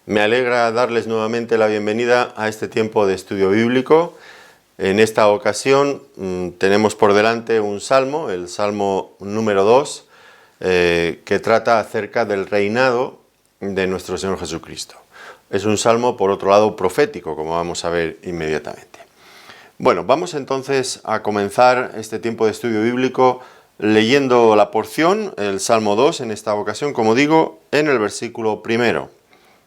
Me alegra darles nuevamente la bienvenida a este tiempo de estudio bíblico. En esta ocasión tenemos por delante un salmo, el Salmo número 2, que trata acerca del reinado de nuestro Señor Jesucristo. Es un salmo, por otro lado, profético, como vamos a ver inmediatamente. Bueno, vamos entonces a comenzar este tiempo de estudio bíblico leyendo la porción, el Salmo 2, en esta ocasión, como digo, en el versículo 1,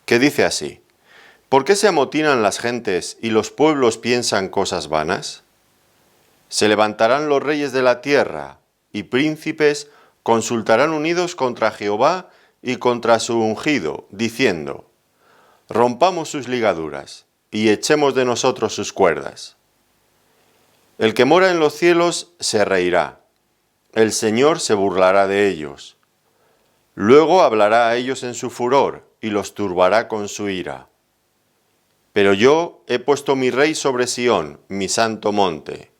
que dice así: ¿Por qué se amotinan las gentes y los pueblos piensan cosas vanas? Se levantarán los reyes de la tierra y príncipes consultarán unidos contra Jehová y contra su ungido, diciendo: rompamos sus ligaduras y echemos de nosotros sus cuerdas. El que mora en los cielos se reirá, el Señor se burlará de ellos. Luego hablará a ellos en su furor y los turbará con su ira. Pero yo he puesto mi rey sobre Sión, mi santo monte.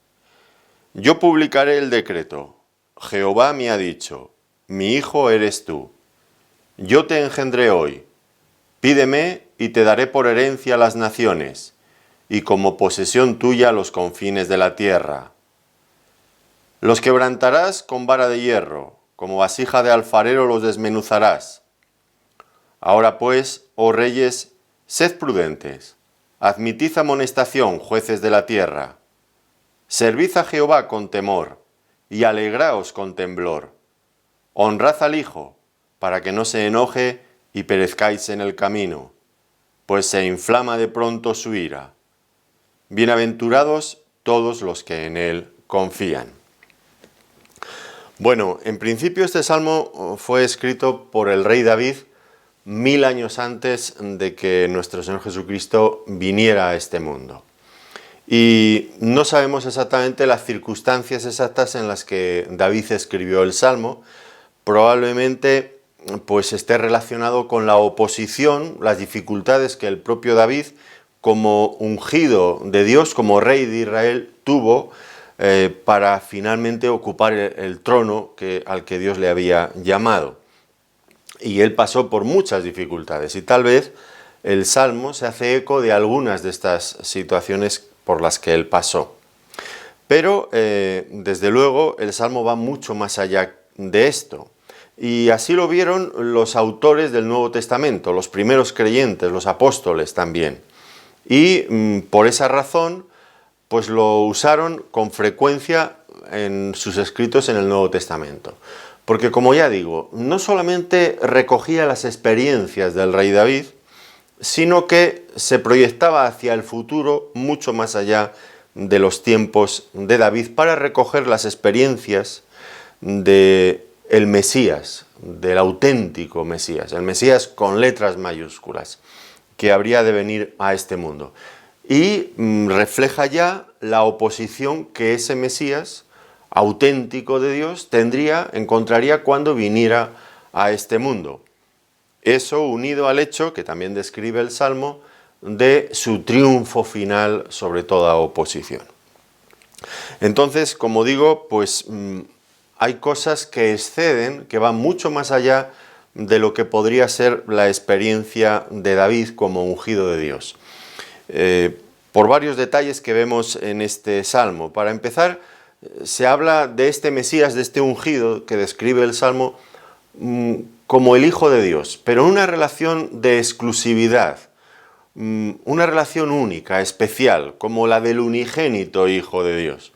Yo publicaré el decreto. Jehová me ha dicho: mi hijo eres tú. Yo te engendré hoy. Pídeme y te daré por herencia las naciones, y como posesión tuya los confines de la tierra. Los quebrantarás con vara de hierro, como vasija de alfarero los desmenuzarás. Ahora pues, oh reyes, sed prudentes, admitid amonestación, jueces de la tierra. Servid a Jehová con temor, y alegraos con temblor. Honrad al Hijo, para que no se enoje y perezcáis en el camino, pues se inflama de pronto su ira. Bienaventurados todos los que en él confían. Bueno, en principio este salmo fue escrito por el rey David 1000 años antes de que nuestro Señor Jesucristo viniera a este mundo. Y no sabemos exactamente las circunstancias exactas en las que David escribió el salmo. Probablemente pues esté relacionado con la oposición, las dificultades que el propio David, como ungido de Dios, como rey de Israel, tuvo para finalmente ocupar el trono al que Dios le había llamado. Y él pasó por muchas dificultades, y tal vez el Salmo se hace eco de algunas de estas situaciones por las que él pasó. Pero, desde luego, el Salmo va mucho más allá de esto. Y así lo vieron los autores del Nuevo Testamento, los primeros creyentes, los apóstoles también. Y por esa razón, pues lo usaron con frecuencia en sus escritos en el Nuevo Testamento. Porque, como ya digo, no solamente recogía las experiencias del rey David, sino que se proyectaba hacia el futuro mucho más allá de los tiempos de David para recoger las experiencias del Mesías, del auténtico Mesías, el Mesías con letras mayúsculas, que habría de venir a este mundo. Y refleja ya la oposición que ese Mesías auténtico de Dios encontraría cuando viniera a este mundo. Eso unido al hecho, que también describe el Salmo, de su triunfo final sobre toda oposición. Entonces, como digo, pues hay cosas que exceden, que van mucho más allá de lo que podría ser la experiencia de David como ungido de Dios. Por varios detalles que vemos en este Salmo. Para empezar, se habla de este Mesías, de este ungido que describe el Salmo como el Hijo de Dios, pero una relación de exclusividad, una relación única, especial, como la del unigénito Hijo de Dios,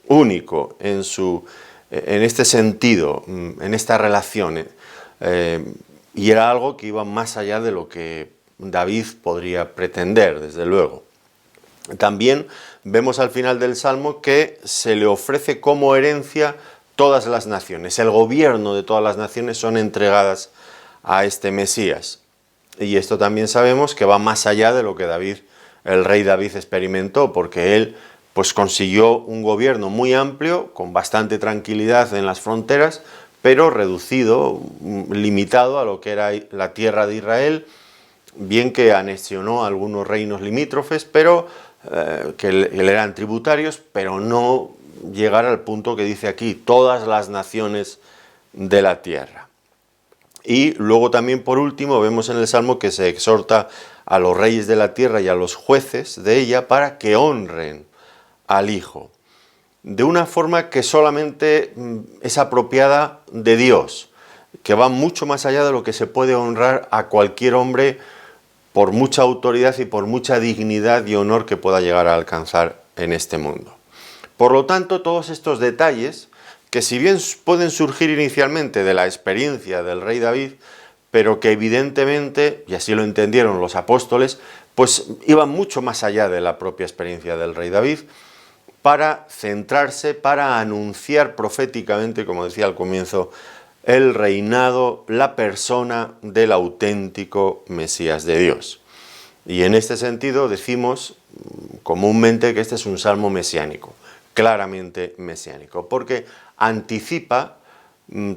único en este sentido, en esta relación, y era algo que iba más allá de lo que David podría pretender, desde luego. También vemos al final del Salmo que se le ofrece como herencia todas las naciones. El gobierno de todas las naciones son entregadas a este Mesías. Y esto también sabemos que va más allá de lo que el rey David experimentó, porque él pues consiguió un gobierno muy amplio, con bastante tranquilidad en las fronteras, pero reducido, limitado a lo que era la tierra de Israel, bien que anexionó algunos reinos limítrofes, pero que le eran tributarios, pero no llegar al punto que dice aquí, todas las naciones de la tierra. Y luego también, por último, vemos en el Salmo que se exhorta a los reyes de la tierra y a los jueces de ella para que honren al Hijo, de una forma que solamente es apropiada de Dios, que va mucho más allá de lo que se puede honrar a cualquier hombre por mucha autoridad y por mucha dignidad y honor que pueda llegar a alcanzar en este mundo. Por lo tanto, todos estos detalles, que si bien pueden surgir inicialmente de la experiencia del rey David, pero que evidentemente, y así lo entendieron los apóstoles, pues iban mucho más allá de la propia experiencia del rey David, para centrarse, para anunciar proféticamente, como decía al comienzo, el reinado, la persona del auténtico Mesías de Dios. Y en este sentido decimos comúnmente que este es un salmo mesiánico, claramente mesiánico, porque anticipa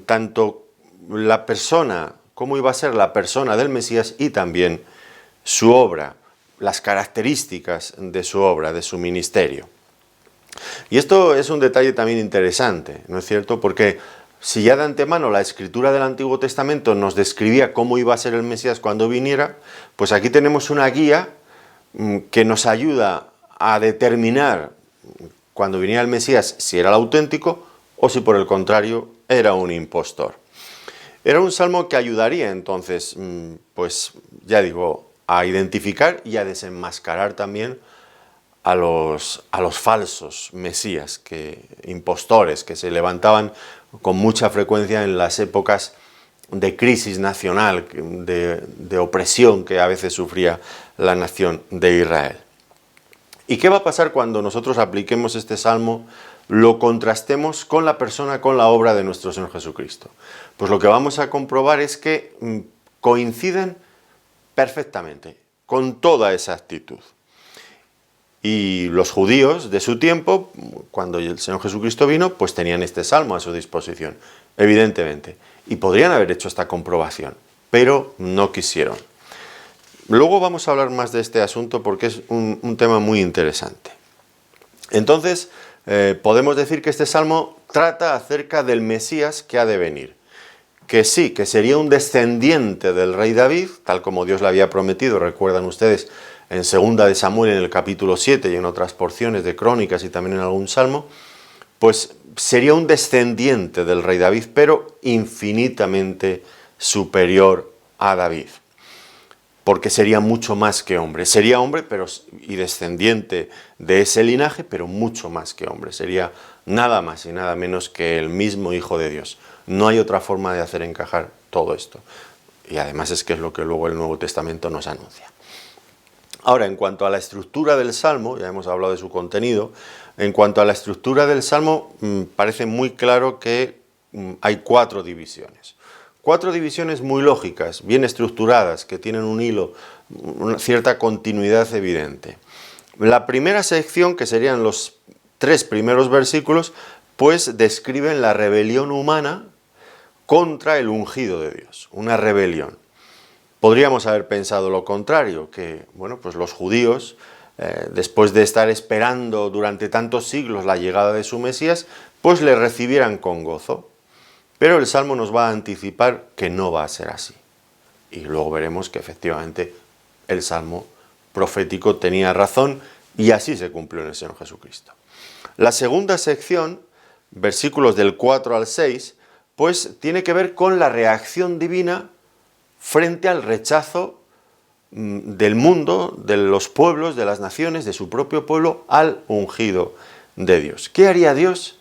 tanto la persona, cómo iba a ser la persona del Mesías y también su obra, las características de su obra, de su ministerio. Y esto es un detalle también interesante, ¿no es cierto? Porque si ya de antemano la escritura del Antiguo Testamento nos describía cómo iba a ser el Mesías cuando viniera, pues aquí tenemos una guía que nos ayuda a determinar cuando viniera el Mesías si era el auténtico o si por el contrario era un impostor. Era un salmo que ayudaría entonces, pues ya digo, a identificar y a desenmascarar también a los falsos mesías, impostores, que se levantaban con mucha frecuencia en las épocas de crisis nacional, de opresión que a veces sufría la nación de Israel. ¿Y qué va a pasar cuando nosotros apliquemos este salmo, lo contrastemos con la persona, con la obra de nuestro Señor Jesucristo? Pues lo que vamos a comprobar es que coinciden perfectamente con toda esa actitud. Y los judíos de su tiempo, cuando el Señor Jesucristo vino, pues tenían este salmo a su disposición, evidentemente. Y podrían haber hecho esta comprobación, pero no quisieron. Luego vamos a hablar más de este asunto porque es un tema muy interesante. Entonces, podemos decir que este salmo trata acerca del Mesías que ha de venir. Que sí, que sería un descendiente del rey David, tal como Dios le había prometido, recuerdan ustedes, en 2 de Samuel en el capítulo 7 y en otras porciones de Crónicas y también en algún salmo, pues sería un descendiente del rey David, pero infinitamente superior a David, porque sería mucho más que hombre. Sería hombre y descendiente de ese linaje, pero mucho más que hombre. Sería nada más y nada menos que el mismo Hijo de Dios. No hay otra forma de hacer encajar todo esto. Y además es que es lo que luego el Nuevo Testamento nos anuncia. Ahora, en cuanto a la estructura del Salmo, ya hemos hablado de su contenido, en cuanto a la estructura del Salmo, parece muy claro que hay 4 divisiones. 4 divisiones muy lógicas, bien estructuradas, que tienen un hilo, una cierta continuidad evidente. La primera sección, que serían los 3 primeros versículos, pues describen la rebelión humana contra el ungido de Dios, una rebelión. Podríamos haber pensado lo contrario, que bueno, pues los judíos, después de estar esperando durante tantos siglos la llegada de su Mesías, pues le recibieran con gozo. Pero el Salmo nos va a anticipar que no va a ser así. Y luego veremos que efectivamente el Salmo profético tenía razón y así se cumplió en el Señor Jesucristo. La segunda sección, versículos del 4 al 6, pues tiene que ver con la reacción divina frente al rechazo del mundo, de los pueblos, de las naciones, de su propio pueblo, al ungido de Dios. ¿Qué haría Dios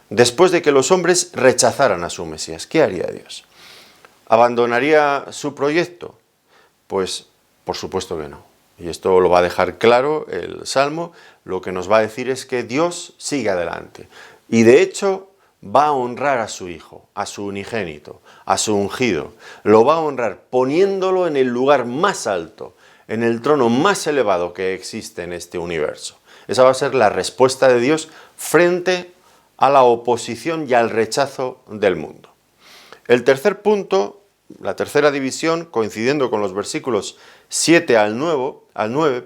después de que los hombres rechazaran a su Mesías? ¿Qué haría Dios? ¿Abandonaría su proyecto? Pues por supuesto que no. Y esto lo va a dejar claro el Salmo. Lo que nos va a decir es que Dios sigue adelante. Y de hecho va a honrar a su Hijo, a su unigénito, a su ungido. Lo va a honrar poniéndolo en el lugar más alto, en el trono más elevado que existe en este universo. Esa va a ser la respuesta de Dios frente a la oposición y al rechazo del mundo. El tercer punto, la tercera división, coincidiendo con los versículos 7 al 9,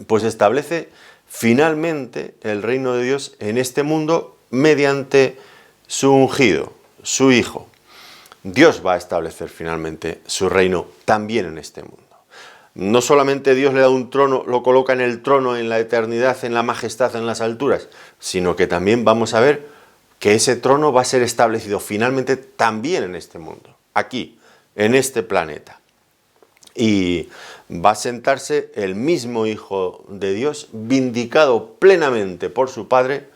pues establece finalmente el reino de Dios en este mundo mediante su ungido, su Hijo. Dios va a establecer finalmente su reino también en este mundo. No solamente Dios le da un trono, lo coloca en el trono, en la eternidad, en la majestad, en las alturas, sino que también vamos a ver que ese trono va a ser establecido finalmente también en este mundo, aquí, en este planeta. Y va a sentarse el mismo Hijo de Dios, vindicado plenamente por su Padre,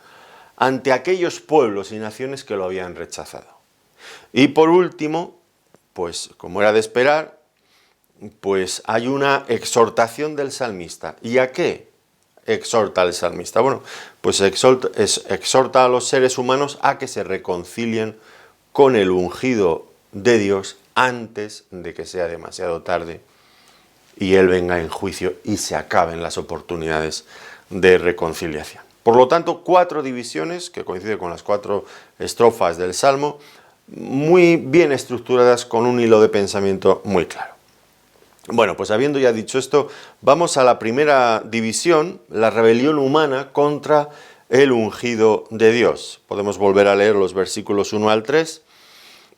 ante aquellos pueblos y naciones que lo habían rechazado. Y por último, pues como era de esperar, pues hay una exhortación del salmista. ¿Y a qué exhorta el salmista? Bueno, pues exhorta a los seres humanos a que se reconcilien con el ungido de Dios antes de que sea demasiado tarde y Él venga en juicio y se acaben las oportunidades de reconciliación. Por lo tanto, 4 divisiones, que coinciden con las 4 estrofas del Salmo, muy bien estructuradas con un hilo de pensamiento muy claro. Bueno, pues habiendo ya dicho esto, vamos a la primera división, la rebelión humana contra el ungido de Dios. Podemos volver a leer los versículos 1 al 3.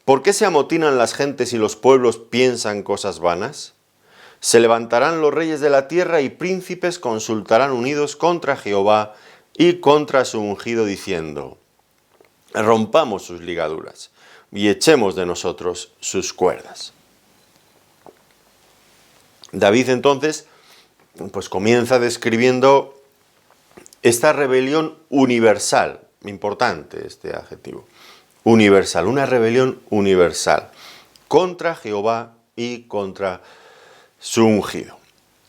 ¿Por qué se amotinan las gentes y los pueblos piensan cosas vanas? Se levantarán los reyes de la tierra y príncipes consultarán unidos contra Jehová y contra su ungido, diciendo: rompamos sus ligaduras y echemos de nosotros sus cuerdas. David entonces pues comienza describiendo esta rebelión universal, importante este adjetivo, universal, una rebelión universal contra Jehová y contra su ungido.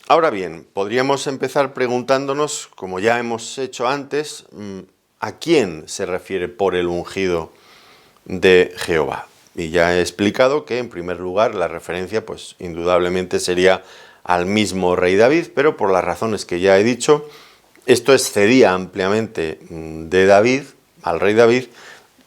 Ahora bien, podríamos empezar preguntándonos, como ya hemos hecho antes, ¿a quién se refiere por el ungido de Jehová? Y ya he explicado que, en primer lugar, la referencia, pues indudablemente sería al mismo rey David, pero por las razones que ya he dicho, esto excedía ampliamente de David, al rey David,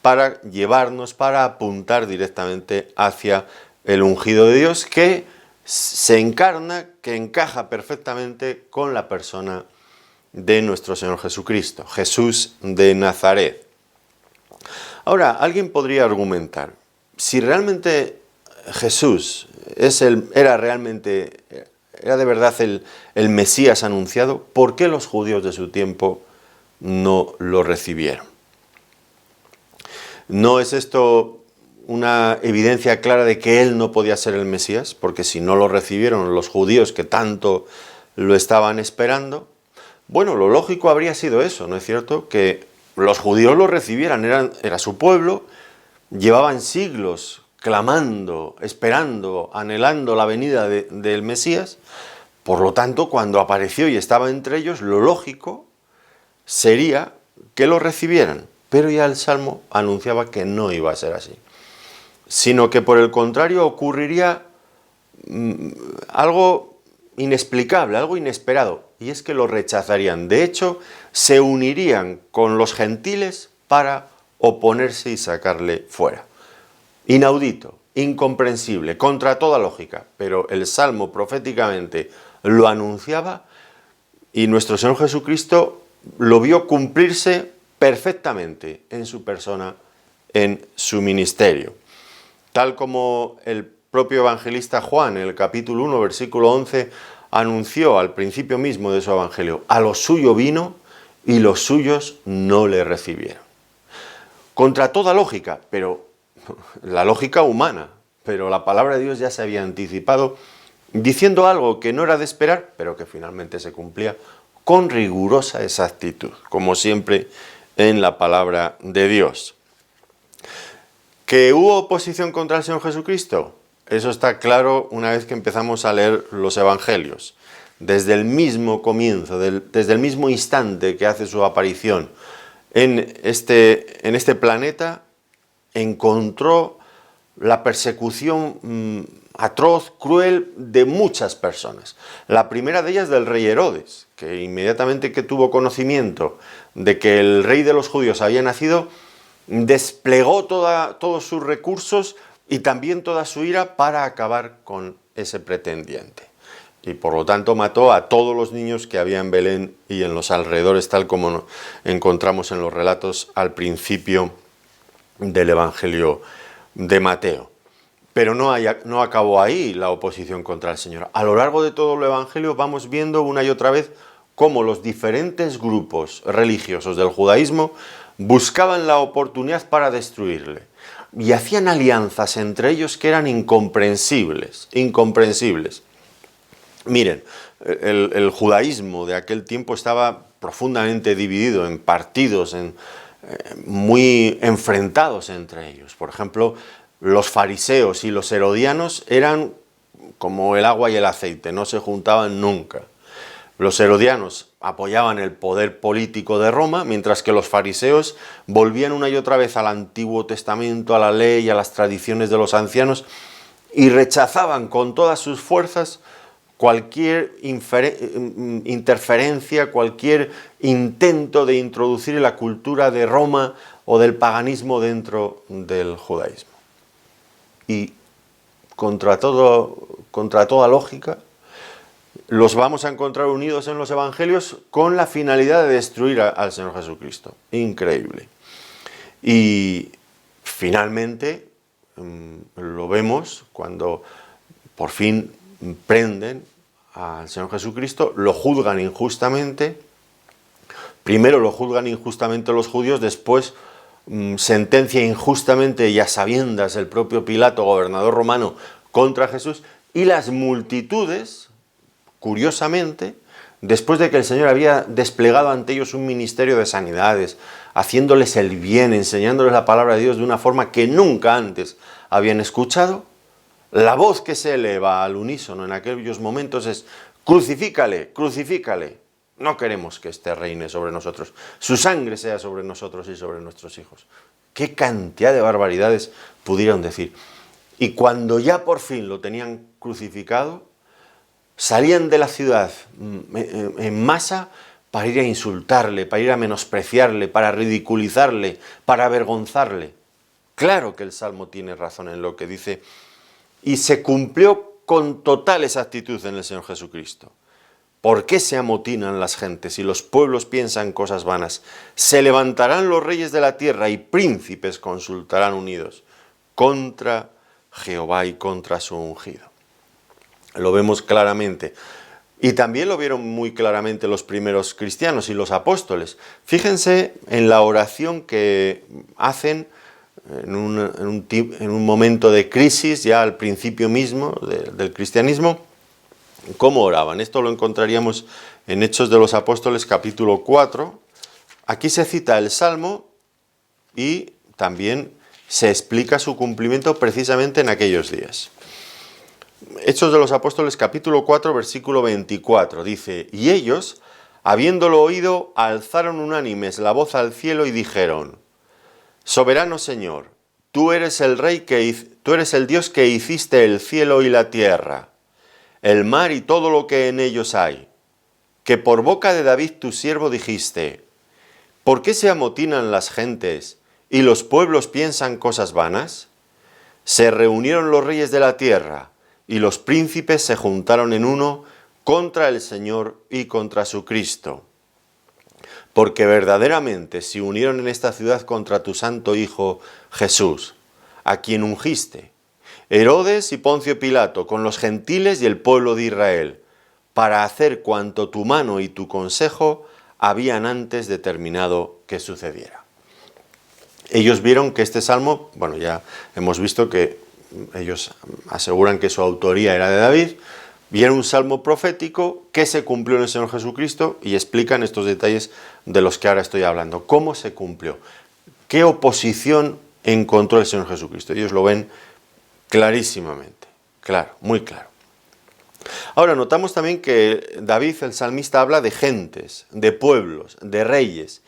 para llevarnos, para apuntar directamente hacia el ungido de Dios, que se encarna, que encaja perfectamente con la persona de nuestro Señor Jesucristo, Jesús de Nazaret. Ahora, alguien podría argumentar, si realmente Jesús era de verdad el Mesías anunciado, ¿por qué los judíos de su tiempo no lo recibieron? ¿No es esto una evidencia clara de que él no podía ser el Mesías? Porque si no lo recibieron los judíos que tanto lo estaban esperando, bueno, lo lógico habría sido eso, ¿no es cierto? Que los judíos lo recibieran, era su pueblo, llevaban siglos clamando, esperando, anhelando la venida del Mesías. Por lo tanto, cuando apareció y estaba entre ellos, lo lógico sería que lo recibieran. Pero ya el Salmo anunciaba que no iba a ser así, sino que por el contrario ocurriría algo inexplicable, algo inesperado, y es que lo rechazarían. De hecho, se unirían con los gentiles para oponerse y sacarle fuera. Inaudito, incomprensible, contra toda lógica, pero el Salmo proféticamente lo anunciaba y nuestro Señor Jesucristo lo vio cumplirse perfectamente en su persona, en su ministerio. Tal como el propio evangelista Juan, en el capítulo 1, versículo 11, anunció al principio mismo de su evangelio: a lo suyo vino y los suyos no le recibieron. Contra toda lógica, pero la lógica humana, pero la palabra de Dios ya se había anticipado, diciendo algo que no era de esperar, pero que finalmente se cumplía con rigurosa exactitud, como siempre en la palabra de Dios. ¿Que hubo oposición contra el Señor Jesucristo? Eso está claro una vez que empezamos a leer los evangelios. Desde el mismo comienzo, desde el mismo instante que hace su aparición en este planeta, encontró la persecución atroz, cruel de muchas personas. La primera de ellas del rey Herodes, que inmediatamente que tuvo conocimiento de que el rey de los judíos había nacido, desplegó todos sus recursos y también toda su ira para acabar con ese pretendiente. Y por lo tanto mató a todos los niños que había en Belén y en los alrededores, tal como encontramos en los relatos al principio del Evangelio de Mateo. Pero no acabó ahí la oposición contra el Señor. A lo largo de todo el Evangelio vamos viendo una y otra vez cómo los diferentes grupos religiosos del judaísmo buscaban la oportunidad para destruirle. Y hacían alianzas entre ellos que eran incomprensibles. Miren, el judaísmo de aquel tiempo estaba profundamente dividido en partidos, muy enfrentados entre ellos. Por ejemplo, los fariseos y los herodianos eran como el agua y el aceite, no se juntaban nunca. Los herodianos apoyaban el poder político de Roma, mientras que los fariseos volvían una y otra vez al Antiguo Testamento, a la ley, a las tradiciones de los ancianos, y rechazaban con todas sus fuerzas cualquier interferencia, cualquier intento de introducir la cultura de Roma o del paganismo dentro del judaísmo. Y contra toda lógica, los vamos a encontrar unidos en los evangelios con la finalidad de destruir al Señor Jesucristo. Increíble. Y finalmente lo vemos cuando por fin prenden al Señor Jesucristo, lo juzgan injustamente. Primero lo juzgan injustamente los judíos, después sentencia injustamente y a sabiendas el propio Pilato, gobernador romano, contra Jesús, y las multitudes, curiosamente, después de que el Señor había desplegado ante ellos un ministerio de sanidades, haciéndoles el bien, enseñándoles la palabra de Dios de una forma que nunca antes habían escuchado, la voz que se eleva al unísono en aquellos momentos es: crucifícale, crucifícale. No queremos que este reine sobre nosotros. Su sangre sea sobre nosotros y sobre nuestros hijos. Qué cantidad de barbaridades pudieron decir. Y cuando ya por fin lo tenían crucificado, salían de la ciudad en masa para ir a insultarle, para ir a menospreciarle, para ridiculizarle, para avergonzarle. Claro que el Salmo tiene razón en lo que dice, y se cumplió con total exactitud en el Señor Jesucristo. ¿Por qué se amotinan las gentes y los pueblos piensan cosas vanas? Se levantarán los reyes de la tierra y príncipes consultarán unidos contra Jehová y contra su ungido. Lo vemos claramente. Y también lo vieron muy claramente los primeros cristianos y los apóstoles. Fíjense en la oración que hacen en un momento de crisis, ya al principio mismo del cristianismo. ¿Cómo oraban? Esto lo encontraríamos en Hechos de los Apóstoles, capítulo 4. Aquí se cita el Salmo y también se explica su cumplimiento precisamente en aquellos días. Hechos de los Apóstoles, capítulo 4, versículo 24, dice: y ellos, habiéndolo oído, alzaron unánimes la voz al cielo y dijeron: soberano Señor, tú eres el Dios que hiciste el cielo y la tierra, el mar y todo lo que en ellos hay, que por boca de David tu siervo dijiste: ¿por qué se amotinan las gentes y los pueblos piensan cosas vanas? Se reunieron los reyes de la tierra y los príncipes se juntaron en uno contra el Señor y contra su Cristo. Porque verdaderamente se unieron en esta ciudad contra tu santo Hijo Jesús, a quien ungiste, Herodes y Poncio Pilato, con los gentiles y el pueblo de Israel, para hacer cuanto tu mano y tu consejo habían antes determinado que sucediera. Ellos vieron que este salmo, bueno, ya hemos visto que ellos aseguran que su autoría era de David, y era un salmo profético que se cumplió en el Señor Jesucristo, y explican estos detalles de los que ahora estoy hablando. ¿Cómo se cumplió? ¿Qué oposición encontró el Señor Jesucristo? Ellos lo ven clarísimamente, claro, muy claro. Ahora, notamos también que David, el salmista, habla de gentes, de pueblos, de reyes,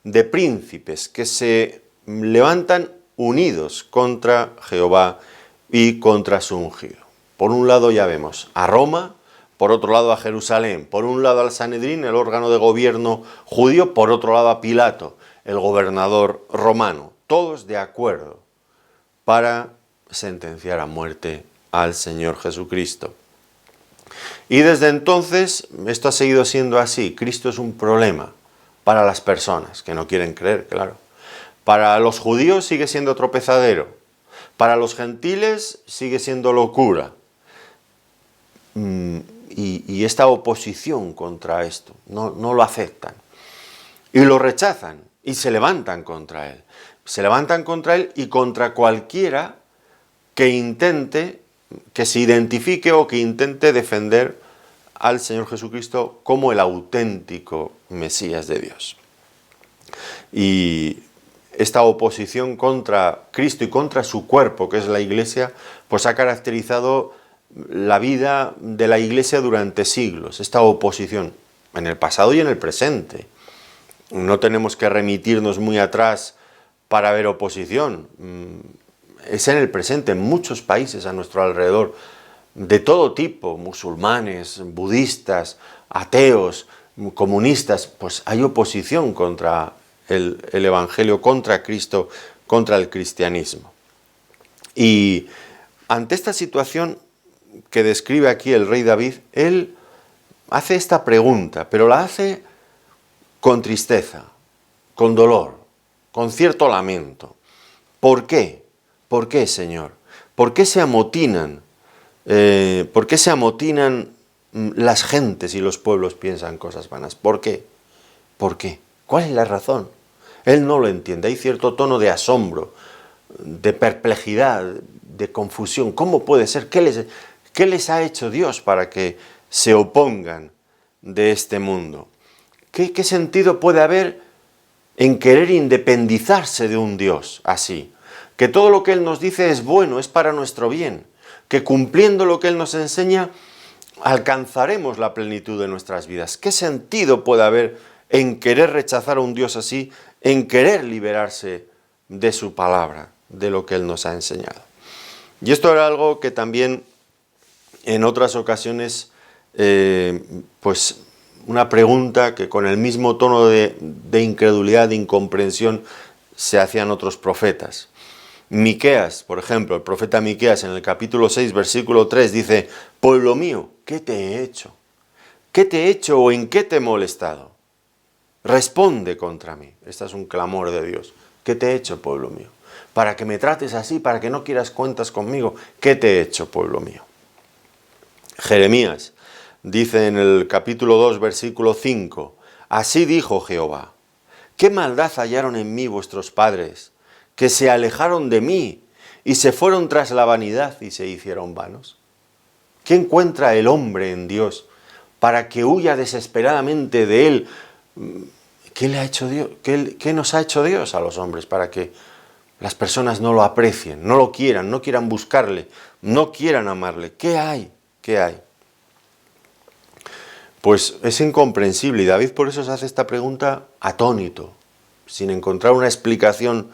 de príncipes que se levantan unidos contra Jehová y contra su ungido. Por un lado ya vemos a Roma, por otro lado a Jerusalén, por un lado al Sanedrín, el órgano de gobierno judío, por otro lado a Pilato, el gobernador romano, todos de acuerdo para sentenciar a muerte al Señor Jesucristo. Y desde entonces esto ha seguido siendo así. Cristo es un problema para las personas que no quieren creer, claro. Para los judíos sigue siendo tropezadero. Para los gentiles sigue siendo locura. Y esta oposición contra esto, no lo aceptan. Y lo rechazan y se levantan contra él. Se levantan contra él y contra cualquiera que intente, que se identifique o que intente defender al Señor Jesucristo como el auténtico Mesías de Dios. Y esta oposición contra Cristo y contra su cuerpo, que es la Iglesia, pues ha caracterizado la vida de la Iglesia durante siglos, esta oposición, en el pasado y en el presente. No tenemos que remitirnos muy atrás para ver oposición. Es en el presente, en muchos países a nuestro alrededor, de todo tipo, musulmanes, budistas, ateos, comunistas, pues hay oposición contra el Evangelio, contra Cristo, contra el cristianismo. Y ante esta situación que describe aquí el rey David, él hace esta pregunta, pero la hace con tristeza, con dolor, con cierto lamento. ¿Por qué? ¿Por qué, Señor? ¿Por qué se amotinan? ¿Por qué se amotinan las gentes y los pueblos piensan cosas vanas? ¿Por qué? ¿Por qué? ¿Cuál es la razón? Él no lo entiende. Hay cierto tono de asombro, de perplejidad, de confusión. ¿Cómo puede ser? ¿Qué les ha hecho Dios para que se opongan de este mundo? ¿Qué sentido puede haber en querer independizarse de un Dios así? Que todo lo que Él nos dice es bueno, es para nuestro bien. Que cumpliendo lo que Él nos enseña, alcanzaremos la plenitud de nuestras vidas. ¿Qué sentido puede haber en querer rechazar a un Dios así, en querer liberarse de su palabra, de lo que Él nos ha enseñado? Y esto era algo que también en otras ocasiones, pues una pregunta que con el mismo tono de incredulidad, de incomprensión, se hacían otros profetas. Miqueas, por ejemplo, el profeta Miqueas en el capítulo 6, versículo 3 dice: pueblo mío, ¿qué te he hecho? ¿Qué te he hecho o en qué te he molestado? Responde contra mí. Este es un clamor de Dios. ¿Qué te he hecho, pueblo mío? Para que me trates así, para que no quieras cuentas conmigo. ¿Qué te he hecho, pueblo mío? Jeremías dice en el capítulo 2, versículo 5: así dijo Jehová: ¿qué maldad hallaron en mí vuestros padres, que se alejaron de mí y se fueron tras la vanidad y se hicieron vanos? ¿Qué encuentra el hombre en Dios para que huya desesperadamente de Él? ¿Qué le ha hecho Dios? ¿Qué nos ha hecho Dios a los hombres para que las personas no lo aprecien, no lo quieran, no quieran buscarle, no quieran amarle? ¿Qué hay? ¿Qué hay? Pues es incomprensible, y David por eso se hace esta pregunta atónito, sin encontrar una explicación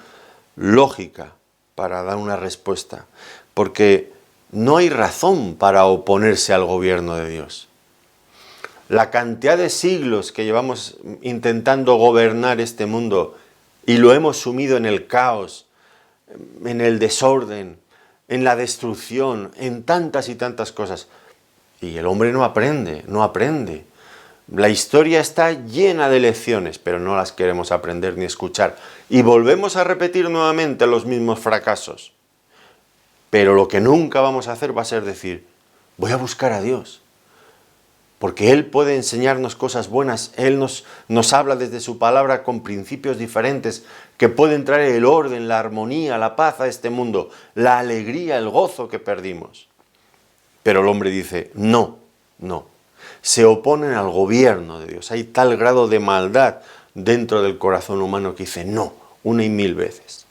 lógica para dar una respuesta, porque no hay razón para oponerse al gobierno de Dios. La cantidad de siglos que llevamos intentando gobernar este mundo y lo hemos sumido en el caos, en el desorden, en la destrucción, en tantas y tantas cosas. Y el hombre no aprende, no aprende. La historia está llena de lecciones, pero no las queremos aprender ni escuchar. Y volvemos a repetir nuevamente los mismos fracasos. Pero lo que nunca vamos a hacer va a ser decir: voy a buscar a Dios. Porque Él puede enseñarnos cosas buenas. Él nos habla desde su palabra con principios diferentes que pueden traer el orden, la armonía, la paz a este mundo, la alegría, el gozo que perdimos. Pero el hombre dice: no, no. Se oponen al gobierno de Dios. Hay tal grado de maldad dentro del corazón humano que dice no, una y mil veces.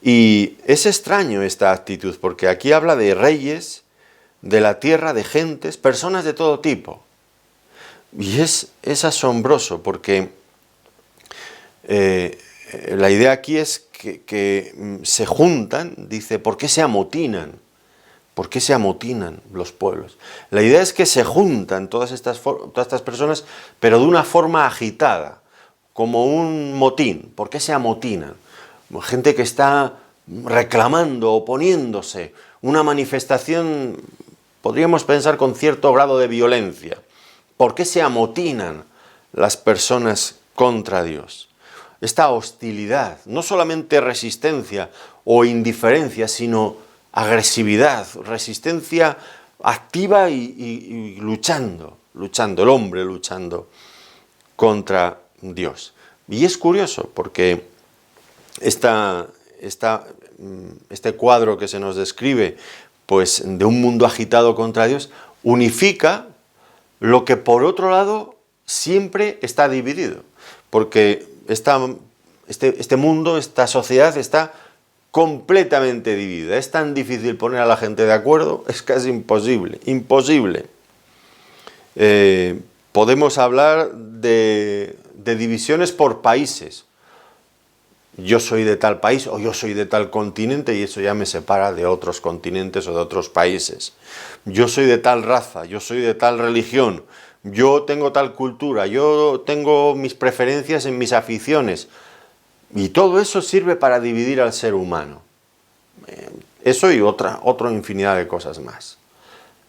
Y es extraño esta actitud, porque aquí habla de reyes, de la tierra, de gentes, personas de todo tipo. Y es asombroso, porque la idea aquí es que se juntan, dice: ¿por qué se amotinan? ¿Por qué se amotinan los pueblos? La idea es que se juntan todas estas personas, pero de una forma agitada, como un motín. ¿Por qué se amotinan? Gente que está reclamando, oponiéndose, una manifestación, podríamos pensar, con cierto grado de violencia. ¿Por qué se amotinan las personas contra Dios? esta hostilidad, no solamente resistencia o indiferencia, sino agresividad, resistencia activa y luchando, el hombre luchando contra Dios. Y es curioso porque este cuadro que se nos describe, pues de un mundo agitado contra Dios, unifica lo que por otro lado siempre está dividido, porque este mundo, esta sociedad está completamente dividida. Es tan difícil poner a la gente de acuerdo, es casi imposible, imposible. Podemos hablar de divisiones por países. Yo soy de tal país o yo soy de tal continente y eso ya me separa de otros continentes o de otros países. Yo soy de tal raza, yo soy de tal religión, yo tengo tal cultura, yo tengo mis preferencias en mis aficiones. Y todo eso sirve para dividir al ser humano. Eso y otra infinidad de cosas más.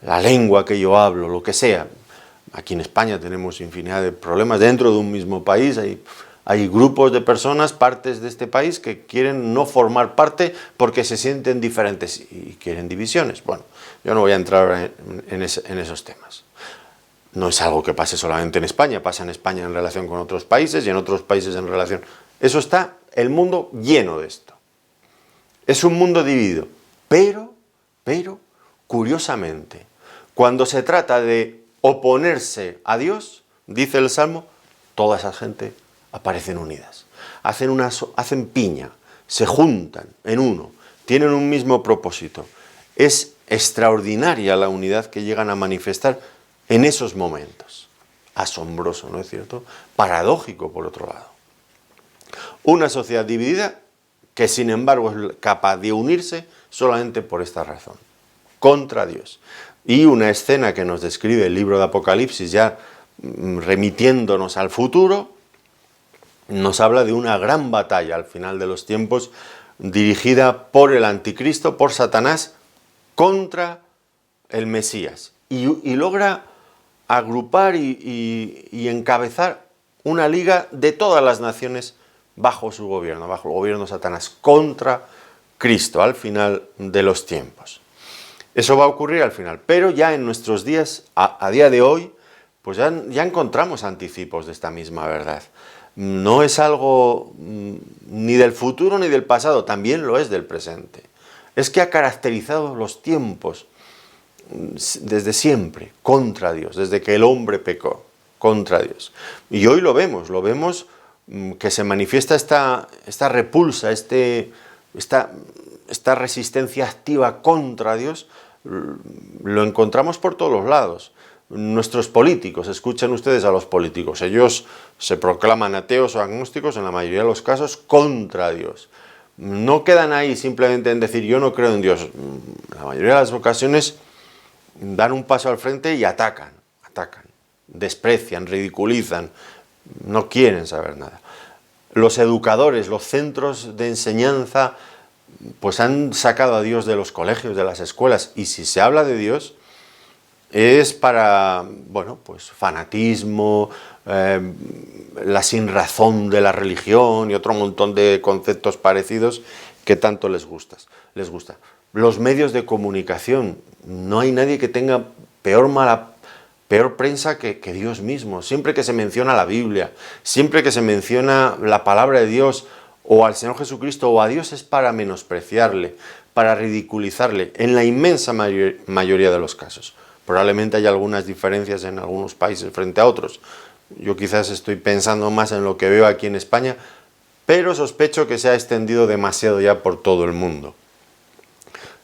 La lengua que yo hablo, lo que sea. Aquí en España tenemos infinidad de problemas dentro de un mismo país. Hay grupos de personas, partes de este país, que quieren no formar parte porque se sienten diferentes y quieren divisiones. Bueno, yo no voy a entrar en esos temas. No es algo que pase solamente en España, pasa en España en relación con otros países y en otros países en relación... Eso está el mundo lleno de esto. Es un mundo dividido, pero, curiosamente, cuando se trata de oponerse a Dios, dice el Salmo, toda esa gente aparecen unidas. Hacen piña, se juntan en uno, tienen un mismo propósito. Es extraordinaria la unidad que llegan a manifestar en esos momentos. Asombroso, ¿no es cierto? Paradójico, por otro lado. Una sociedad dividida que, sin embargo, es capaz de unirse solamente por esta razón, contra Dios. Y una escena que nos describe el libro de Apocalipsis, ya remitiéndonos al futuro, nos habla de una gran batalla al final de los tiempos, dirigida por el anticristo, por Satanás, contra el Mesías. Y logra agrupar y encabezar una liga de todas las naciones bajo su gobierno, bajo el gobierno de Satanás, contra Cristo al final de los tiempos. Eso va a ocurrir al final, pero ya en nuestros días, a día de hoy, pues ya encontramos anticipos de esta misma verdad. No es algo ni del futuro ni del pasado, también lo es del presente. Es que ha caracterizado los tiempos desde siempre, contra Dios, desde que el hombre pecó, contra Dios. Y hoy lo vemos que se manifiesta esta repulsa, esta resistencia activa contra Dios, lo encontramos por todos los lados. Nuestros políticos, escuchen ustedes a los políticos, ellos se proclaman ateos o agnósticos en la mayoría de los casos contra Dios. No quedan ahí simplemente en decir yo no creo en Dios. La mayoría de las ocasiones dan un paso al frente y atacan, desprecian, ridiculizan, no quieren saber nada. Los educadores, los centros de enseñanza, pues han sacado a Dios de los colegios, de las escuelas, y si se habla de Dios es para, bueno, pues fanatismo, la sinrazón de la religión y otro montón de conceptos parecidos que tanto les gusta. Los medios de comunicación, no hay nadie que tenga peor prensa que Dios mismo. Siempre que se menciona la Biblia, siempre que se menciona la palabra de Dios o al Señor Jesucristo o a Dios, es para menospreciarle, para ridiculizarle, en la inmensa mayoría de los casos. Probablemente haya algunas diferencias en algunos países frente a otros. Yo quizás estoy pensando más en lo que veo aquí en España, pero sospecho que se ha extendido demasiado ya por todo el mundo.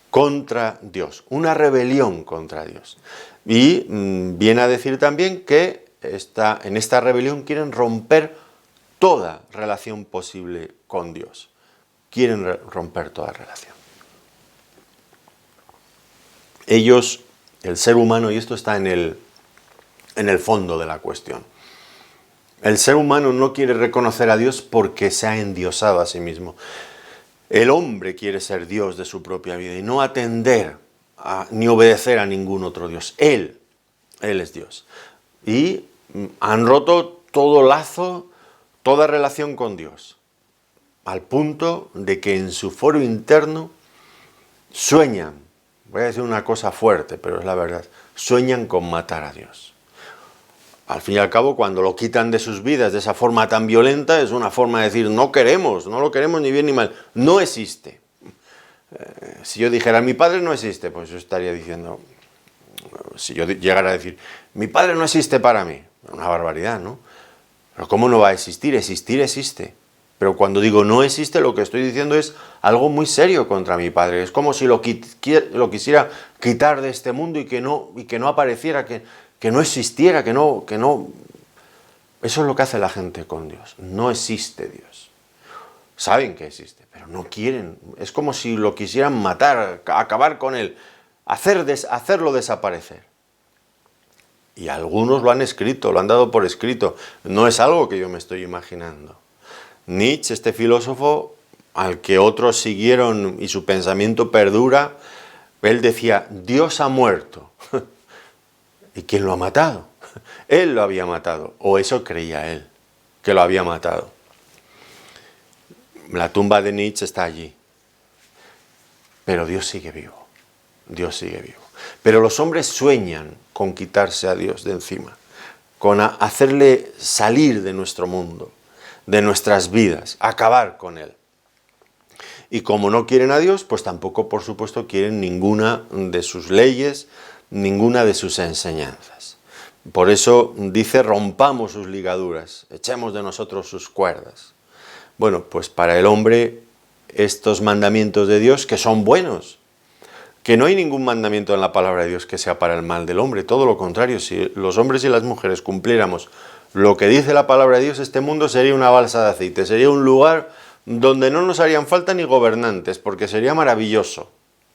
Contra Dios, una rebelión contra Dios. Y viene a decir también que en esta rebelión quieren romper toda relación posible con Dios. Quieren romper toda relación. Ellos, el ser humano, y esto está en el fondo de la cuestión, el ser humano no quiere reconocer a Dios porque se ha endiosado a sí mismo. El hombre quiere ser Dios de su propia vida y no atender ni obedecer a ningún otro Dios. Él es Dios. Y han roto todo lazo, toda relación con Dios, al punto de que en su foro interno sueñan, voy a decir una cosa fuerte, pero es la verdad, sueñan con matar a Dios. Al fin y al cabo, cuando lo quitan de sus vidas de esa forma tan violenta, es una forma de decir, no lo queremos ni bien ni mal, no existe. Si yo dijera, mi padre no existe, pues yo estaría diciendo, si yo llegara a decir, mi padre no existe para mí, una barbaridad, ¿no? Pero ¿cómo no va a existir? Existir existe. Pero cuando digo no existe, lo que estoy diciendo es algo muy serio contra mi padre. Es como si lo quisiera quitar de este mundo y que no apareciera, que no existiera, que no... Eso es lo que hace la gente con Dios. No existe Dios. Saben que existe, pero no quieren. Es como si lo quisieran matar, acabar con él, hacerlo desaparecer. Y algunos lo han escrito, lo han dado por escrito. No es algo que yo me estoy imaginando. Nietzsche, este filósofo al que otros siguieron y su pensamiento perdura, él decía, Dios ha muerto. ¿Y quién lo ha matado? Él lo había matado, o eso creía él, que lo había matado. La tumba de Nietzsche está allí, pero Dios sigue vivo, Dios sigue vivo. Pero los hombres sueñan con quitarse a Dios de encima, con hacerle salir de nuestro mundo, de nuestras vidas, acabar con él. Y como no quieren a Dios, pues tampoco, por supuesto, quieren ninguna de sus leyes, ninguna de sus enseñanzas. Por eso dice, rompamos sus ligaduras, echemos de nosotros sus cuerdas. Bueno, pues para el hombre, estos mandamientos de Dios, que son buenos, que no hay ningún mandamiento en la palabra de Dios que sea para el mal del hombre, todo lo contrario, si los hombres y las mujeres cumpliéramos lo que dice la palabra de Dios, este mundo sería una balsa de aceite, sería un lugar donde no nos harían falta ni gobernantes, porque sería maravilloso,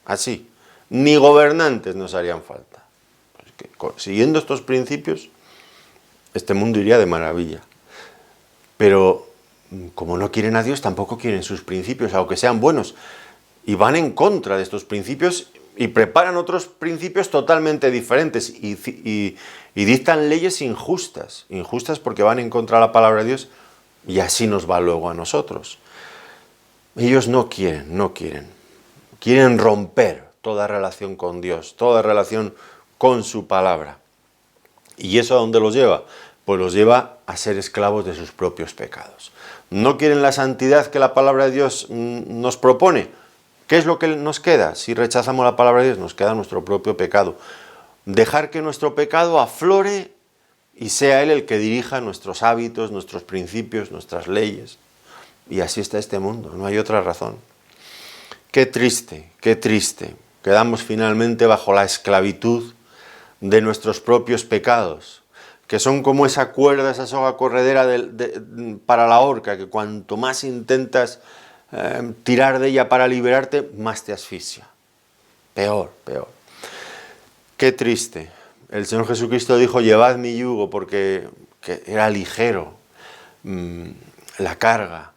así, ni gobernantes nos harían falta. Porque siguiendo estos principios, este mundo iría de maravilla. Pero como no quieren a Dios, tampoco quieren sus principios, aunque sean buenos, y van en contra de estos principios y preparan otros principios totalmente diferentes y dictan leyes injustas porque van en contra de la palabra de Dios, y así nos va luego a nosotros. Ellos no quieren romper toda relación con Dios, toda relación con su palabra. ¿Y eso a dónde los lleva? Pues los lleva a ser esclavos de sus propios pecados. No quieren la santidad que la palabra de Dios nos propone. ¿Qué es lo que nos queda? Si rechazamos la palabra de Dios, nos queda nuestro propio pecado. Dejar que nuestro pecado aflore y sea Él el que dirija nuestros hábitos, nuestros principios, nuestras leyes. Y así está este mundo, no hay otra razón. Qué triste, quedamos finalmente bajo la esclavitud de nuestros propios pecados, que son como esa cuerda, esa soga corredera para la horca, que cuanto más intentas tirar de ella para liberarte, más te asfixia. Peor. Qué triste. El Señor Jesucristo dijo, llevad mi yugo, porque era ligero la carga.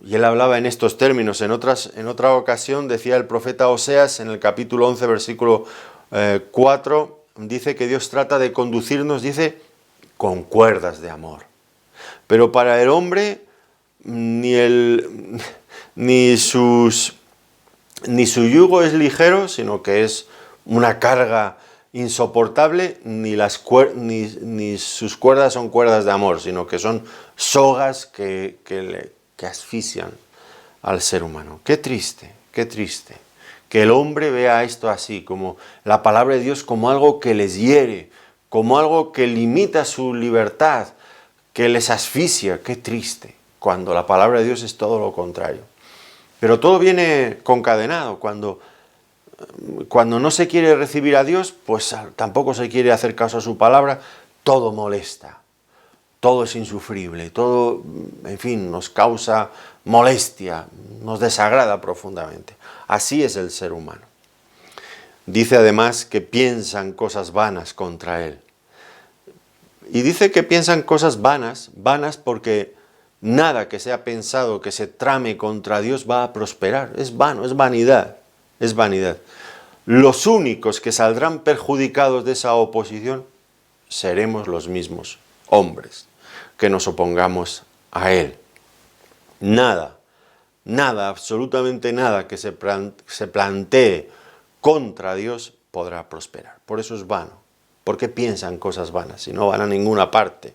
Y él hablaba en estos términos. En otra ocasión decía el profeta Oseas, en el capítulo 11, versículo 4, dice que Dios trata de conducirnos, dice, con cuerdas de amor. Pero para el hombre, ni su yugo es ligero, sino que es una carga insoportable, ni sus cuerdas son cuerdas de amor, sino que son sogas que asfixian al ser humano. Qué triste, que el hombre vea esto así, como la palabra de Dios como algo que les hiere, como algo que limita su libertad, que les asfixia. Qué triste, cuando la palabra de Dios es todo lo contrario. Pero todo viene concadenado. Cuando no se quiere recibir a Dios, pues tampoco se quiere hacer caso a su palabra, todo molesta, todo es insufrible, todo, en fin, nos causa molestia, nos desagrada profundamente. Así es el ser humano. Dice además que piensan cosas vanas contra él. Y dice que piensan cosas vanas porque nada que sea pensado, que se trame contra Dios va a prosperar. Es vano, es vanidad. Los únicos que saldrán perjudicados de esa oposición seremos los mismos hombres que nos opongamos a Él. Nada, nada, absolutamente nada que se plantee contra Dios podrá prosperar. Por eso es vano. ¿Por qué piensan cosas vanas si no van a ninguna parte?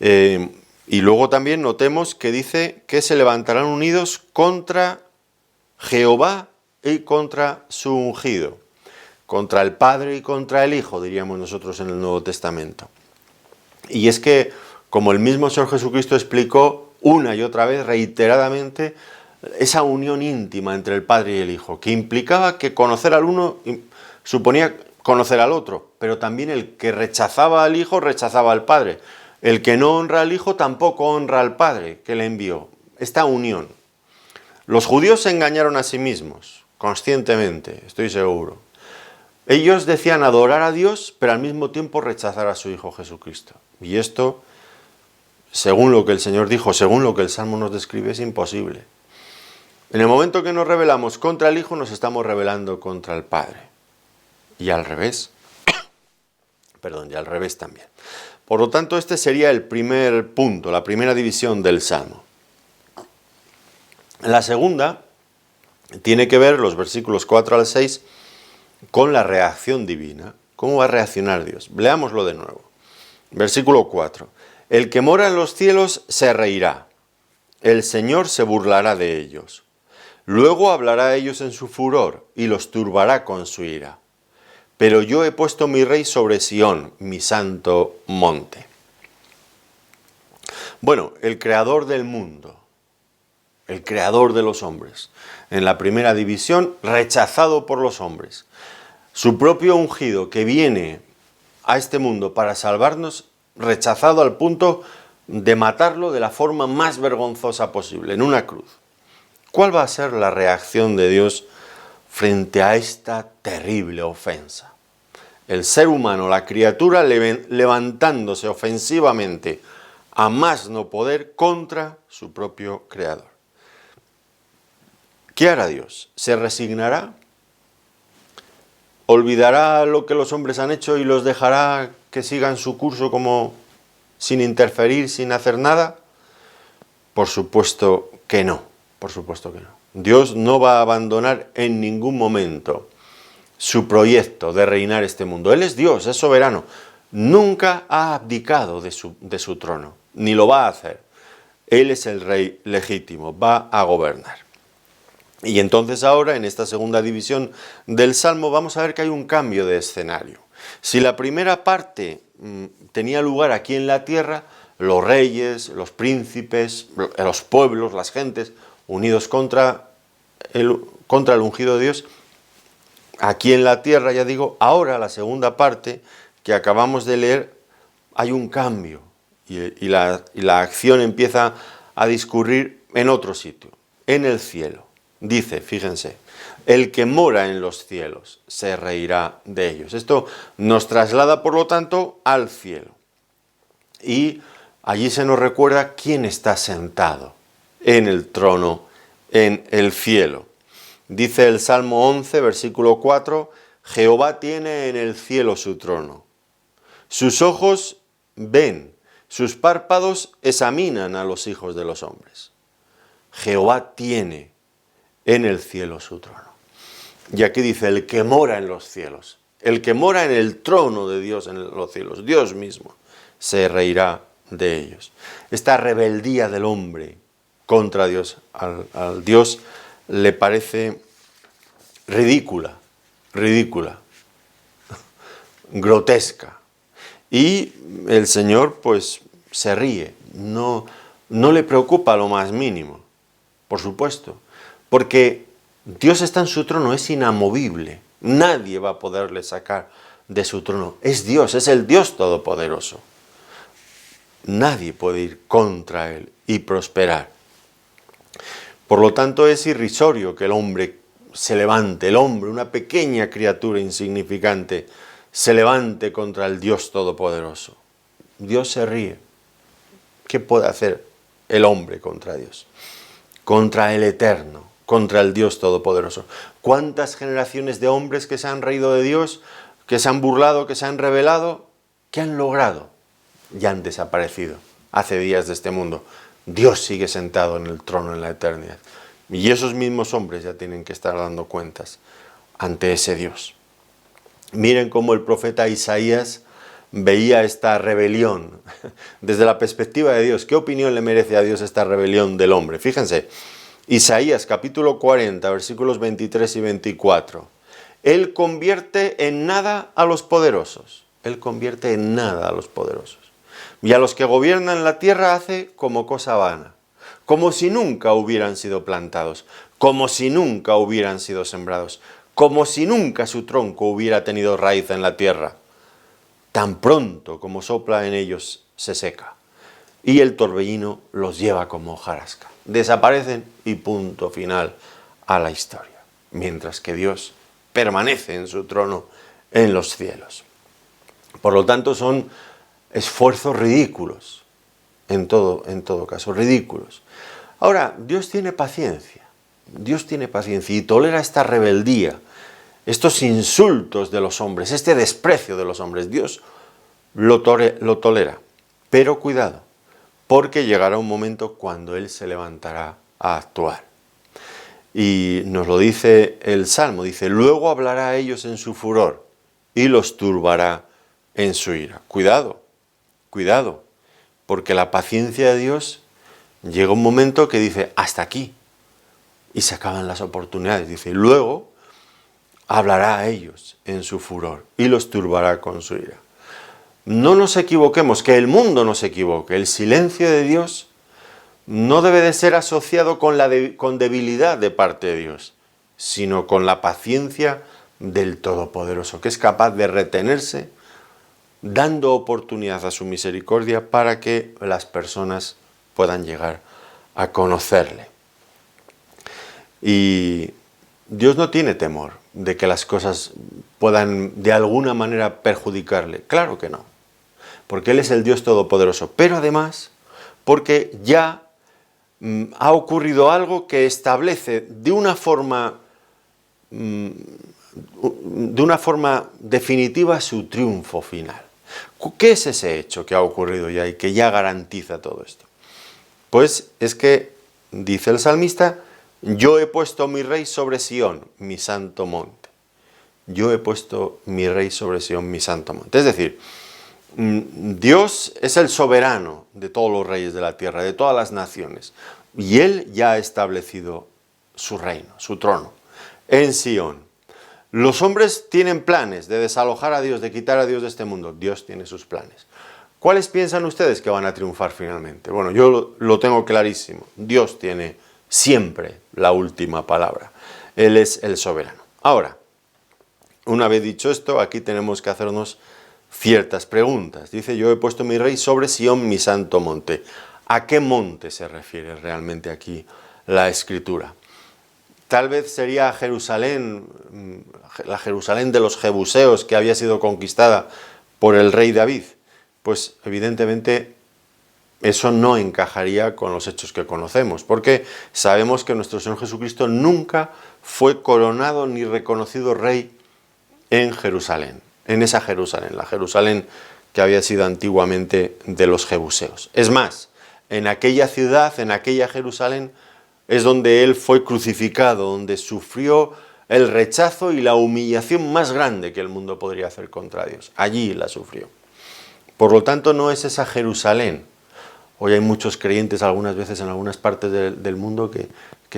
Y luego también notemos que dice que se levantarán unidos contra Jehová y contra su ungido. Contra el Padre y contra el Hijo, diríamos nosotros en el Nuevo Testamento. Y es que, como el mismo Señor Jesucristo explicó una y otra vez, reiteradamente, esa unión íntima entre el Padre y el Hijo, que implicaba que conocer al uno suponía conocer al otro, pero también el que rechazaba al Hijo rechazaba al Padre. El que no honra al Hijo tampoco honra al Padre que le envió. Esta unión. Los judíos se engañaron a sí mismos, conscientemente, estoy seguro. Ellos decían adorar a Dios, pero al mismo tiempo rechazar a su Hijo Jesucristo. Y esto, según lo que el Señor dijo, según lo que el Salmo nos describe, es imposible. En el momento que nos rebelamos contra el Hijo, nos estamos rebelando contra el Padre. Y al revés. Perdón, y al revés también. Por lo tanto, este sería el primer punto, la primera división del Salmo. La segunda tiene que ver, los versículos 4 al 6, con la reacción divina. ¿Cómo va a reaccionar Dios? Leámoslo de nuevo. Versículo 4. El que mora en los cielos se reirá. El Señor se burlará de ellos. Luego hablará a ellos en su furor y los turbará con su ira. Pero yo he puesto mi rey sobre Sión, mi santo monte. Bueno, el creador del mundo, el creador de los hombres, en la primera división, rechazado por los hombres. Su propio ungido que viene a este mundo para salvarnos, rechazado al punto de matarlo de la forma más vergonzosa posible, en una cruz. ¿Cuál va a ser la reacción de Dios frente a esta terrible ofensa? El ser humano, la criatura, levantándose ofensivamente a más no poder contra su propio creador. ¿Qué hará Dios? ¿Se resignará? ¿Olvidará lo que los hombres han hecho y los dejará que sigan su curso como sin interferir, sin hacer nada? Por supuesto que no, por supuesto que no. Dios no va a abandonar en ningún momento su proyecto de reinar este mundo. Él es Dios, es soberano. Nunca ha abdicado de su trono, ni lo va a hacer. Él es el rey legítimo, va a gobernar. Y entonces ahora, en esta segunda división del Salmo, vamos a ver que hay un cambio de escenario. Si la primera parte tenía lugar aquí en la tierra, los reyes, los príncipes, los pueblos, las gentes, unidos contra el ungido de Dios, aquí en la tierra, ya digo, ahora la segunda parte que acabamos de leer, hay un cambio y la acción empieza a discurrir en otro sitio, en el cielo. Dice, fíjense, el que mora en los cielos se reirá de ellos. Esto nos traslada, por lo tanto, al cielo. Y allí se nos recuerda quién está sentado en el trono, en el cielo. Dice el Salmo 11, versículo 4, Jehová tiene en el cielo su trono. Sus ojos ven, sus párpados examinan a los hijos de los hombres. Jehová tiene en el cielo su trono. Y aquí dice, el que mora en los cielos, el que mora en el trono de Dios en los cielos, Dios mismo, se reirá de ellos. Esta rebeldía del hombre contra Dios, al Dios le parece ridícula, grotesca. Y el Señor pues se ríe, no le preocupa lo más mínimo, por supuesto, porque Dios está en su trono, es inamovible, nadie va a poderle sacar de su trono, es Dios, es el Dios todopoderoso. Nadie puede ir contra Él y prosperar. Por lo tanto, es irrisorio que el hombre se levante, el hombre, una pequeña criatura insignificante, se levante contra el Dios todopoderoso. Dios se ríe. ¿Qué puede hacer el hombre contra Dios? Contra el Eterno, contra el Dios todopoderoso. ¿Cuántas generaciones de hombres que se han reído de Dios, que se han burlado, que se han rebelado, qué han logrado? Ya han desaparecido. hace días de este mundo. Dios sigue sentado en el trono en la eternidad. Y esos mismos hombres ya tienen que estar dando cuentas ante ese Dios. Miren cómo el profeta Isaías veía esta rebelión desde la perspectiva de Dios. ¿Qué opinión le merece a Dios esta rebelión del hombre? Fíjense, Isaías capítulo 40, versículos 23 y 24. Él convierte en nada a los poderosos. Él convierte en nada a los poderosos. Y a los que gobiernan la tierra hace como cosa vana, como si nunca hubieran sido plantados, como si nunca hubieran sido sembrados, como si nunca su tronco hubiera tenido raíz en la tierra. Tan pronto como sopla en ellos se seca, y el torbellino los lleva como hojarasca. Desaparecen y punto final a la historia, mientras que Dios permanece en su trono en los cielos. Por lo tanto, son esfuerzos ridículos, en todo caso, ridículos. Ahora, Dios tiene paciencia y tolera esta rebeldía, estos insultos de los hombres, este desprecio de los hombres. Dios lo tolera, pero cuidado, porque llegará un momento cuando Él se levantará a actuar. Y nos lo dice el Salmo, dice, luego hablará a ellos en su furor y los turbará en su ira. Cuidado, cuidado, porque la paciencia de Dios llega un momento que dice, hasta aquí, y se acaban las oportunidades. Dice, luego hablará a ellos en su furor y los turbará con su ira. No nos equivoquemos, que el mundo no se equivoque. El silencio de Dios no debe de ser asociado con debilidad de parte de Dios, sino con la paciencia del Todopoderoso, que es capaz de retenerse, dando oportunidad a su misericordia para que las personas puedan llegar a conocerle. Y Dios no tiene temor de que las cosas puedan de alguna manera perjudicarle. Claro que no, porque Él es el Dios Todopoderoso, pero además porque ya ha ocurrido algo que establece de una forma definitiva su triunfo final. ¿Qué es ese hecho que ha ocurrido ya y que ya garantiza todo esto? Pues es que, dice el salmista, yo he puesto mi rey sobre Sión, mi santo monte. Yo he puesto mi rey sobre Sión, mi santo monte. Es decir, Dios es el soberano de todos los reyes de la tierra, de todas las naciones. Y Él ya ha establecido su reino, su trono, en Sión. Los hombres tienen planes de desalojar a Dios, de quitar a Dios de este mundo. Dios tiene sus planes. ¿Cuáles piensan ustedes que van a triunfar finalmente? Bueno, yo lo tengo clarísimo. Dios tiene siempre la última palabra. Él es el soberano. Ahora, una vez dicho esto, aquí tenemos que hacernos ciertas preguntas. Dice, yo he puesto mi rey sobre Sión, mi santo monte. ¿A qué monte se refiere realmente aquí la Escritura? Tal vez sería Jerusalén, la Jerusalén de los jebuseos que había sido conquistada por el rey David. Pues evidentemente eso no encajaría con los hechos que conocemos, porque sabemos que nuestro Señor Jesucristo nunca fue coronado ni reconocido rey en Jerusalén, en esa Jerusalén, la Jerusalén que había sido antiguamente de los jebuseos. Es más, en aquella ciudad, en aquella Jerusalén, es donde Él fue crucificado, donde sufrió el rechazo y la humillación más grande que el mundo podría hacer contra Dios. Allí la sufrió. Por lo tanto, no es esa Jerusalén. Hoy hay muchos creyentes algunas veces en algunas partes del mundo que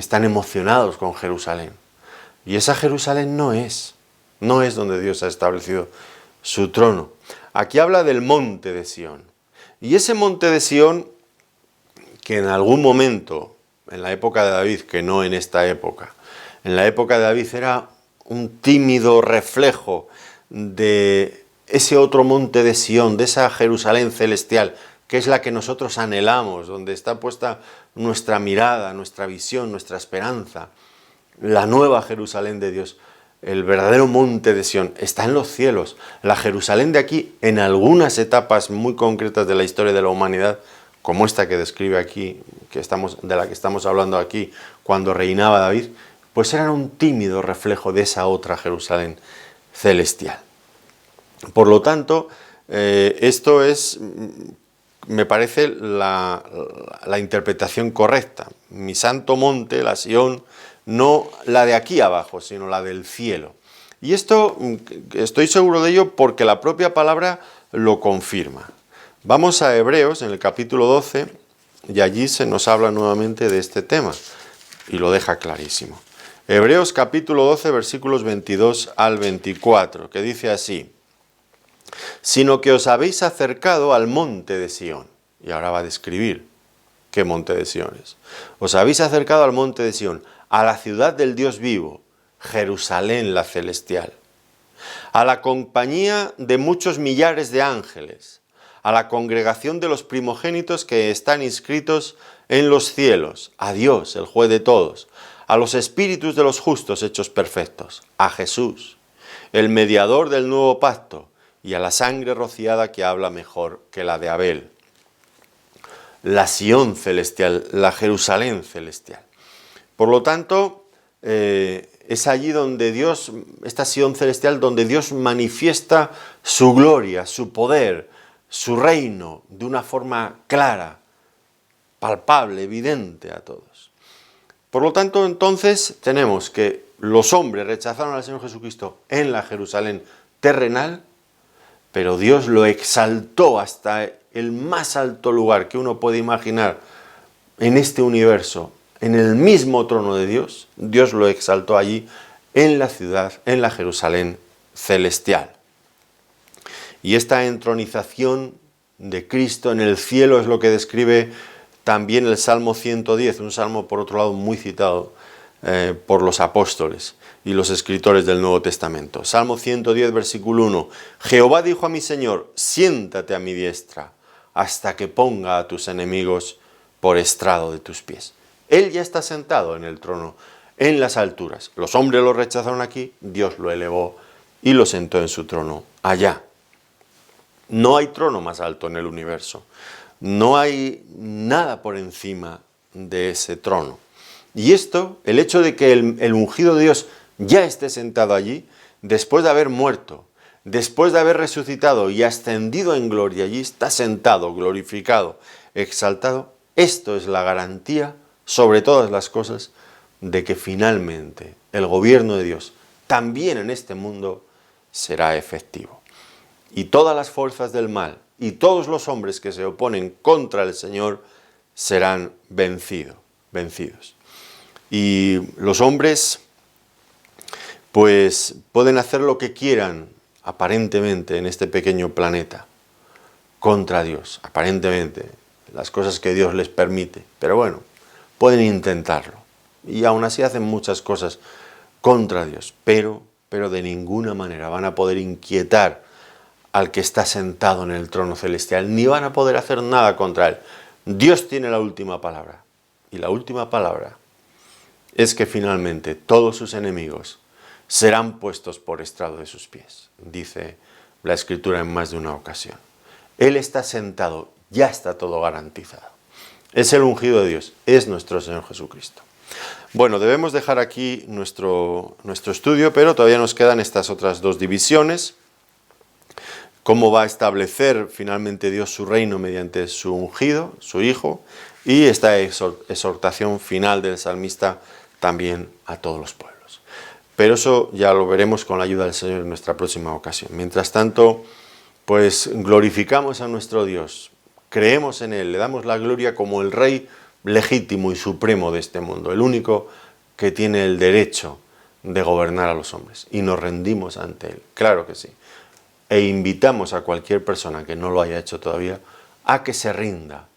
están emocionados con Jerusalén. Y esa Jerusalén no es donde Dios ha establecido su trono. Aquí habla del monte de Sión. Y ese monte de Sión, que en algún momento, en la época de David, que no en esta época, en la época de David era un tímido reflejo de ese otro monte de Sión, de esa Jerusalén celestial, que es la que nosotros anhelamos, donde está puesta nuestra mirada, nuestra visión, nuestra esperanza, la nueva Jerusalén de Dios. El verdadero monte de Sión está en los cielos. La Jerusalén de aquí, en algunas etapas muy concretas de la historia de la humanidad, como esta que describe aquí, de la que estamos hablando aquí, cuando reinaba David, pues eran un tímido reflejo de esa otra Jerusalén celestial. Por lo tanto, esto es me parece la interpretación correcta. Mi santo monte, la Sión, no la de aquí abajo, sino la del cielo. Y esto estoy seguro de ello porque la propia palabra lo confirma. Vamos a Hebreos, en el capítulo 12, y allí se nos habla nuevamente de este tema, y lo deja clarísimo. Hebreos capítulo 12, versículos 22 al 24, que dice así: sino que os habéis acercado al monte de Sión. Y ahora va a describir qué monte de Sión es. Os habéis acercado al monte de Sión, a la ciudad del Dios vivo, Jerusalén la celestial, a la compañía de muchos millares de ángeles, a la congregación de los primogénitos que están inscritos en los cielos, a Dios, el juez de todos, a los espíritus de los justos hechos perfectos, a Jesús, el mediador del nuevo pacto, y a la sangre rociada que habla mejor que la de Abel. La Sión celestial, la Jerusalén celestial. Por lo tanto, es allí donde Dios, esta Sión celestial, donde Dios manifiesta su gloria, su poder, su reino, de una forma clara, palpable, evidente a todos. Por lo tanto, entonces, tenemos que los hombres rechazaron al Señor Jesucristo en la Jerusalén terrenal, pero Dios lo exaltó hasta el más alto lugar que uno puede imaginar en este universo, en el mismo trono de Dios. Dios lo exaltó allí en la ciudad, en la Jerusalén celestial. Y esta entronización de Cristo en el cielo es lo que describe también el Salmo 110, un salmo por otro lado muy citado por los apóstoles y los escritores del Nuevo Testamento. Salmo 110, versículo 1. Jehová dijo a mi Señor, siéntate a mi diestra, hasta que ponga a tus enemigos por estrado de tus pies. Él ya está sentado en el trono, en las alturas. Los hombres lo rechazaron aquí, Dios lo elevó y lo sentó en su trono allá. No hay trono más alto en el universo. No hay nada por encima de ese trono. Y esto, el hecho de que el ungido de Dios ya esté sentado allí, después de haber muerto, después de haber resucitado y ascendido en gloria, allí está sentado, glorificado, exaltado, esto es la garantía, sobre todas las cosas, de que finalmente el gobierno de Dios, también en este mundo, será efectivo. Y todas las fuerzas del mal y todos los hombres que se oponen contra el Señor serán vencidos. Y los hombres, pues, pueden hacer lo que quieran, aparentemente, en este pequeño planeta, contra Dios, aparentemente, las cosas que Dios les permite. Pero bueno, pueden intentarlo. Y aún así hacen muchas cosas contra Dios, pero de ninguna manera van a poder inquietar al que está sentado en el trono celestial, ni van a poder hacer nada contra él. Dios tiene la última palabra. Y la última palabra es que finalmente todos sus enemigos serán puestos por estrado de sus pies, dice la Escritura en más de una ocasión. Él está sentado, ya está todo garantizado. Es el ungido de Dios, es nuestro Señor Jesucristo. Bueno, debemos dejar aquí nuestro estudio, pero todavía nos quedan estas otras dos divisiones. Cómo va a establecer finalmente Dios su reino mediante su ungido, su Hijo, y esta exhortación final del salmista también a todos los pueblos. Pero eso ya lo veremos con la ayuda del Señor en nuestra próxima ocasión. Mientras tanto, pues glorificamos a nuestro Dios, creemos en Él, le damos la gloria como el Rey legítimo y supremo de este mundo, el único que tiene el derecho de gobernar a los hombres, y nos rendimos ante Él, claro que sí. E invitamos a cualquier persona que no lo haya hecho todavía a que se rinda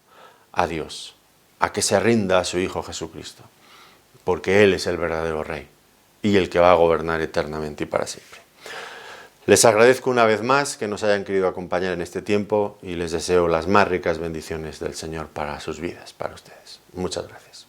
a Dios, a que se rinda a su Hijo Jesucristo, porque Él es el verdadero Rey y el que va a gobernar eternamente y para siempre. Les agradezco una vez más que nos hayan querido acompañar en este tiempo y les deseo las más ricas bendiciones del Señor para sus vidas, para ustedes. Muchas gracias.